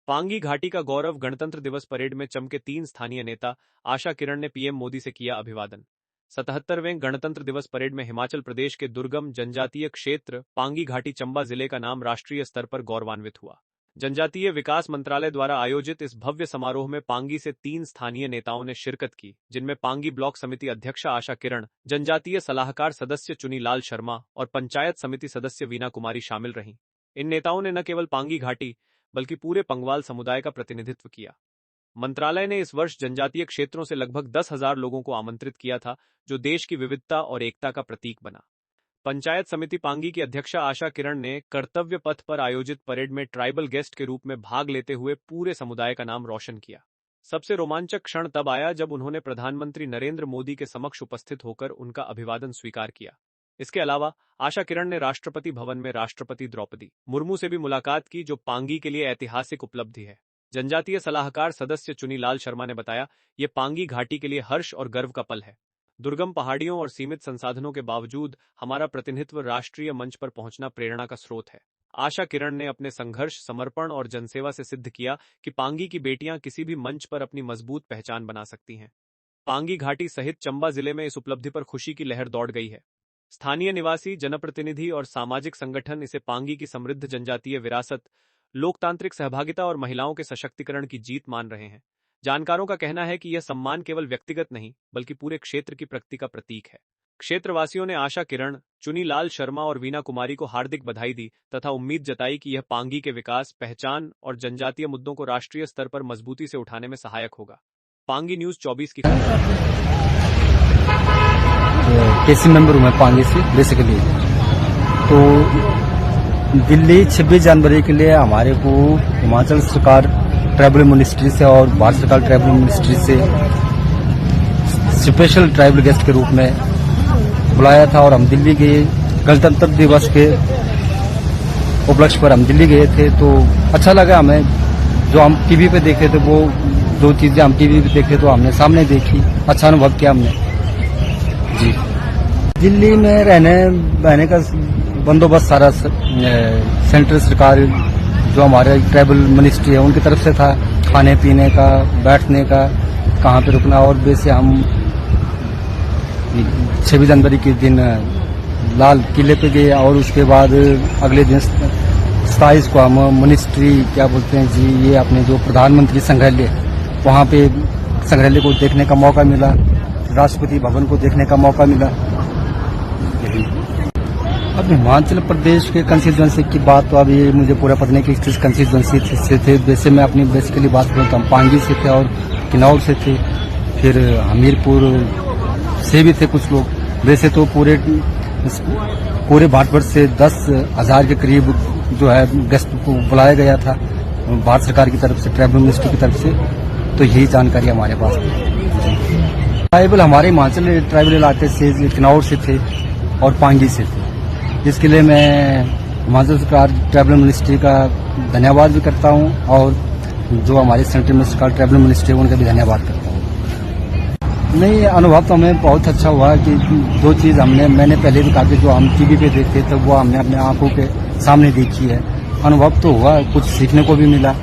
पांगी घाटी का गौरव गणतंत्र दिवस परेड में चमके 3 स्थानीय नेता। आशा किरण ने पीएम मोदी से किया अभिवादन। 77वें गणतंत्र दिवस परेड में हिमाचल प्रदेश के दुर्गम जनजातीय क्षेत्र पांगी घाटी चंबा जिले का नाम राष्ट्रीय स्तर पर गौरवान्वित हुआ। जनजातीय विकास मंत्रालय द्वारा आयोजित इस भव्य समारोह में पांगी से 3 स्थानीय नेताओं ने शिरकत की, जिनमें पांगी ब्लॉक समिति अध्यक्षा आशा किरण, जनजातीय सलाहकार सदस्य चुनी लाल शर्मा और पंचायत समिति सदस्य वीना कुमारी शामिल रहीं। इन नेताओं ने न केवल पांगी घाटी बल्कि पूरे पंगवाल समुदाय का प्रतिनिधित्व किया। मंत्रालय ने इस वर्ष जनजातीय क्षेत्रों से लगभग 10,000 लोगों को आमंत्रित किया था, जो देश की विविधता और एकता का प्रतीक बना। पंचायत समिति पांगी की अध्यक्षा आशा किरण ने कर्तव्य पथ पर आयोजित परेड में ट्राइबल गेस्ट के रूप में भाग लेते हुए पूरे समुदाय का नाम रोशन किया। सबसे रोमांचक क्षण तब आया जब उन्होंने प्रधानमंत्री नरेंद्र मोदी के समक्ष उपस्थित होकर उनका अभिवादन स्वीकार किया। इसके अलावा आशा किरण ने राष्ट्रपति भवन में राष्ट्रपति द्रौपदी मुर्मू से भी मुलाकात की, जो पांगी के लिए ऐतिहासिक उपलब्धि है। जनजातीय सलाहकार सदस्य चुनी लाल शर्मा ने बताया, ये पांगी घाटी के लिए हर्ष और गर्व का पल है। दुर्गम पहाड़ियों और सीमित संसाधनों के बावजूद हमारा प्रतिनिधित्व राष्ट्रीय मंच पर पहुंचना प्रेरणा का स्रोत है। आशा किरण ने अपने संघर्ष, समर्पण और जनसेवा से सिद्ध किया कि पांगी की बेटियां किसी भी मंच पर अपनी मजबूत पहचान बना सकती हैं। पांगी घाटी सहित चंबा जिले में इस उपलब्धि पर खुशी की लहर दौड़ गई है। स्थानीय निवासी, जनप्रतिनिधि और सामाजिक संगठन इसे पांगी की समृद्ध जनजातीय विरासत, लोकतांत्रिक सहभागिता और महिलाओं के सशक्तिकरण की जीत मान रहे हैं। जानकारों का कहना है कि यह सम्मान केवल व्यक्तिगत नहीं बल्कि पूरे क्षेत्र की प्रगति का प्रतीक है। क्षेत्रवासियों ने आशा किरण, चुनी लाल शर्मा और वीना कुमारी को हार्दिक बधाई दी तथा उम्मीद जताई कि यह पांगी के विकास, पहचान और जनजातीय मुद्दों को राष्ट्रीय स्तर पर मजबूती से उठाने में सहायक होगा। पांगी न्यूज 24 की केसी मेंबर हूँ मैं पांगी से बेसिकली। तो दिल्ली 26 जनवरी के लिए हमारे को हिमाचल सरकार ट्राइबल मिनिस्ट्री से और भारत सरकार ट्राइबल मिनिस्ट्री से स्पेशल ट्राइबल गेस्ट के रूप में बुलाया था और हम दिल्ली गए। गणतंत्र दिवस के उपलक्ष्य पर हम दिल्ली गए थे, तो अच्छा लगा हमें। जो हम टीवी पे देखे थे वो दो चीजें हम टीवी पे देखे तो हमने सामने देखी, अच्छा अनुभव किया हमने जी। दिल्ली में रहने का बंदोबस्त सारा सेंट्रल सरकार, जो हमारे ट्राइबल मिनिस्ट्री है उनकी तरफ से था। खाने पीने का, बैठने का, कहाँ पे रुकना। और वैसे हम 26 जनवरी के दिन लाल किले पे गए और उसके बाद अगले दिन 27 को हम मिनिस्ट्री क्या बोलते हैं जी, ये अपने जो प्रधानमंत्री संग्रहालय, वहाँ पे संग्रहालय को देखने का मौका मिला, राष्ट्रपति भवन को देखने का मौका मिला। अब हिमाचल प्रदेश के कंस्टिट्यूंसी की बात तो अभी मुझे पूरा पता नहीं कि किस कंस्टिट्यूंसी से थे। वैसे मैं अपनी बेसिकली बात करूँ तो हम पांगी से थे और किन्नौर से थे, फिर हमीरपुर से भी थे कुछ लोग। वैसे तो पूरे भारतवर्ष से 10,000 के करीब जो है गेस्ट को बुलाया गया था भारत सरकार की तरफ से, ट्राइबल मिनिस्ट्री की तरफ से। तो यही जानकारी हमारे पास थी। ट्राइबल हमारे हिमाचल ट्राइबल इलाके से किन्नौर से थे और पांगी से थे। इसके लिए मैं हिमाचल सरकार ट्राइबल मिनिस्ट्री का धन्यवाद भी करता हूं और जो हमारे सेंट्रल सरकार ट्राइबल मिनिस्ट्री है उनका भी धन्यवाद करता हूं। नहीं, अनुभव तो हमें बहुत अच्छा हुआ कि दो चीज़ मैंने पहले भी कहा कि जो हम टीवी पे देखते थे वो हमने अपने आंखों के सामने देखी है। अनुभव तो हुआ, कुछ सीखने को भी मिला।